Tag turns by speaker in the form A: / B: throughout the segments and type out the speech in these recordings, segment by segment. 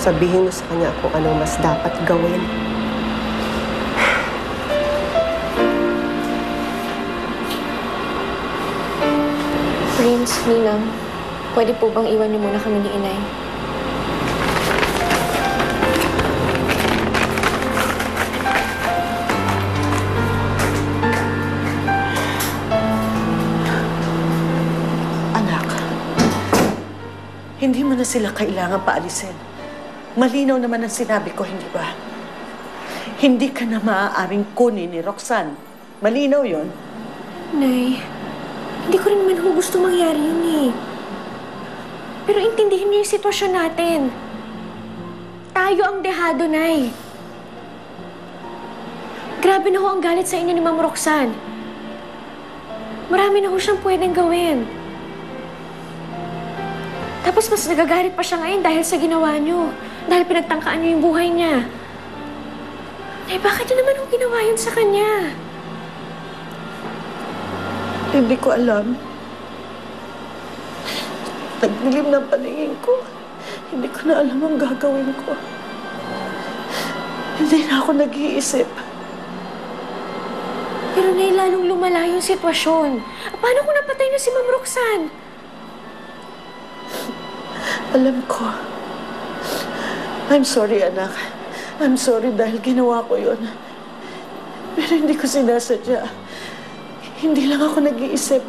A: Sabihin mo sa kanya kung anong mas dapat gawin.
B: Prince, Ninang, pwede po bang iwan niyo muna kami ni Inay?
C: Anak, hindi mo na sila kailangan paalisin. Malinaw naman ang sinabi ko, hindi ba? Hindi ka na maaaring kunin ni Roxanne. Malinaw yon.
B: Nay, hindi ko rin naman gusto mangyari yun eh. Pero intindihin niyo yung sitwasyon natin. Tayo ang dehado, Nay. Grabe na ho ang galit sa inyo ni Ma'am Roxanne. Marami na ho siyang pwedeng gawin. Tapos mas nagagalit pa siya ngayon dahil sa ginawa niyo. Dahil pinagtangkaan niyo yung buhay niya. Nay, bakit niyo naman ho ginawa yun sa kanya?
C: Hindi ko alam. Nagdilim ng paningin ko. Hindi ko na alam ang gagawin ko. Hindi na ako nag-iisip.
B: Pero Nay, lalong lumala yung sitwasyon. Paano kung napatay na si Ma'am Roxanne?
C: Alam ko. I'm sorry, anak. I'm sorry dahil ginawa ko yun. Pero hindi ko sinasadya. Hindi lang ako nag-iisip.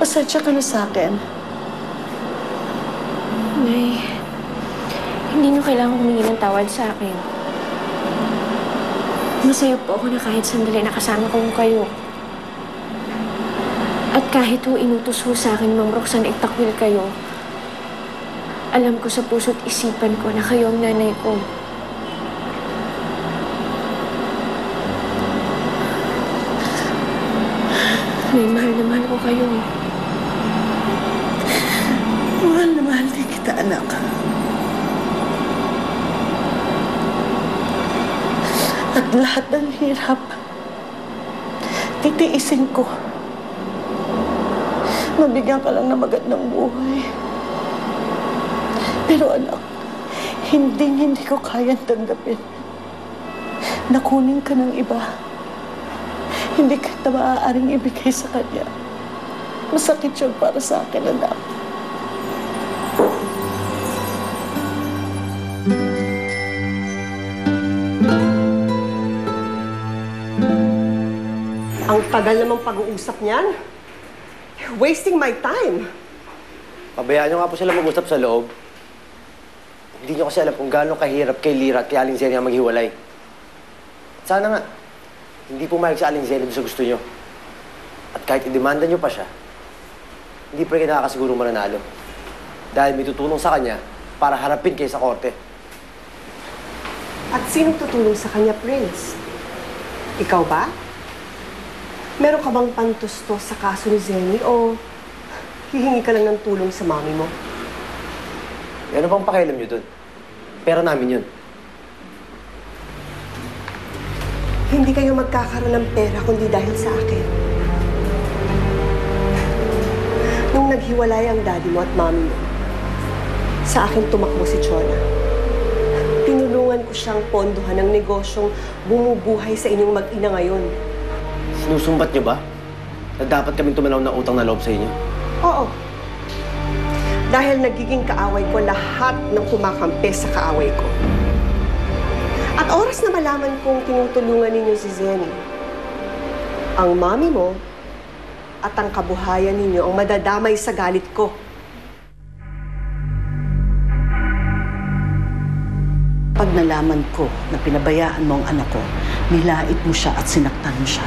C: Pasensya ka na sa akin.
B: Nay, hindi niyo kailangan humingi ng tawad sa akin. Masaya po ako na kahit sandali nakasama ko kayo. At kahit ho inutos ho sa akin, Ma'am Roxanne, itakwil kayo, alam ko sa puso't isipan ko na kayo ang nanay ko. Nay, mahal na mahal ko kayo.
C: Mahal na mahal din kita, anak. At lahat ng hirap, titiisin ko. Mabigyan ka lang na magat ng buhay. Pero anak, hindi ko kayang tanggapin. Nakunin ka ng iba. Hindi ka na maaaring ibigay sa kanya. Masakit yun para sa akin, anak.
A: Ang tagal namang pag-uusap niyan. Wasting my time.
D: Pabayaan niyo nga po sila mag-usap sa loob. Hindi niyo kasi alam kung gaano kahirap kay Lyra at kay Aling Zenia maghiwalay. At sana nga, hindi pumayag si Aling Zenia sa gusto niyo. At kahit i-demanda niyo pa siya, hindi pa rin nakakasigurong mananalo. Dahil may tutulong sa kanya para harapin kayo sa korte.
A: At sinong tutulong sa kanya, Prince? Ikaw ba? Meron ka bang pantustos sa kaso ni Zenny o hihingi ka lang ng tulong sa mami mo?
D: Ano bang pakialam niyo dun? Pera namin yun.
A: Hindi kayo magkakaroon ng pera kundi dahil sa akin. Nung naghiwalay ang daddy mo at mami mo, sa akin tumakbo si Chona. Tinulungan ko siyang pondohan ng negosyong bumubuhay sa inyong mag-ina ngayon.
D: Sinusumbat niyo ba na dapat kaming tumanaw ng utang na loob sa inyo?
A: Oo. Dahil nagiging kaaway ko lahat ng kumakampi sa kaaway ko. At oras na malaman kong tinutulungan ninyo si Zenny, ang mami mo at ang kabuhayan ninyo ang madadamay sa galit ko.
C: Pag nalaman ko na pinabayaan mo ang anak ko, nilait mo siya at sinaktan mo siya,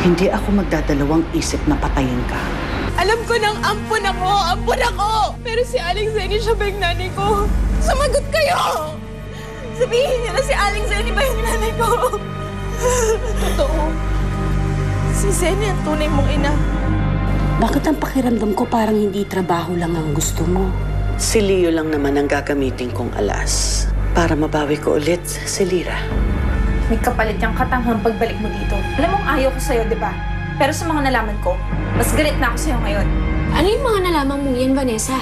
C: hindi ako magdadalawang isip na patayin ka.
E: Alam ko nang ampun ako! Ampun ako! Pero si Aling Zenny siya ba yung nanay ko? Sumagot kayo! Sabihin niyo na si Aling Zenny ba yung nanay ko? Totoo. Si Zenny ang tunay mong ina.
F: Bakit ang pakiramdam ko parang hindi trabaho lang ang gusto mo?
C: Si Leo lang naman ang gagamitin kong alas para mabawi ko ulit si Lyra.
E: May kapalit yung katanghang pagbalik mo dito. Alam mong ayaw ko sa'yo, di ba? Pero sa mga nalaman ko, mas galit na ako sa'yo ngayon.
B: Ano yung mga nalaman mong yan, Vanessa?